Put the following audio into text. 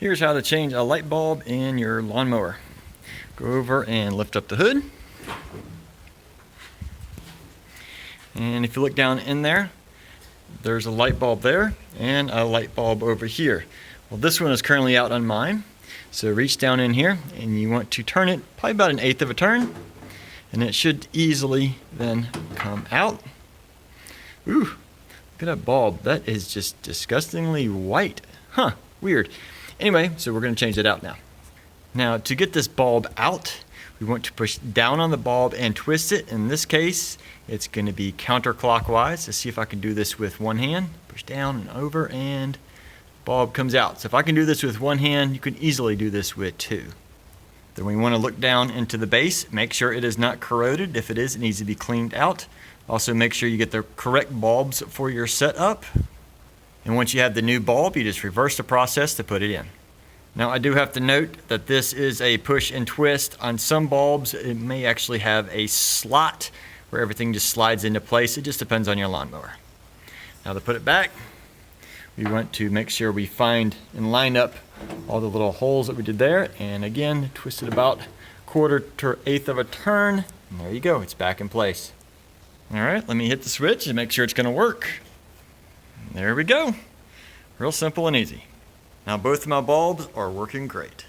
Here's how to change a light bulb in your lawnmower. Go over and lift up the hood. And if you look down in there, there's a light bulb there and a light bulb over here. Well, this one is currently out on mine. So reach down in here and you want to turn it probably about 1/8 of a turn. And it should easily then come out. Ooh, look at that bulb. That is just disgustingly white. Huh, weird. Anyway, so we're going to change it out now. Now, to get this bulb out, we want to push down on the bulb and twist it. In this case, it's going to be counterclockwise. Let's see if I can do this with one hand. Push down and over, and the bulb comes out. So if I can do this with one hand, you can easily do this with two. Then we want to look down into the base, make sure it is not corroded. If it is, it needs to be cleaned out. Also, make sure you get the correct bulbs for your setup. And once you have the new bulb, you just reverse the process to put it in. Now, I do have to note that this is a push and twist. On some bulbs, it may actually have a slot where everything just slides into place. It just depends on your lawnmower. Now, to put it back, we want to make sure we find and line up all the little holes that we did there. And again, twist it about 1/4 to 1/8 of a turn. And there you go, it's back in place. All right, let me hit the switch and make sure it's gonna work. There we go. Real simple and easy. Now both of my bulbs are working great.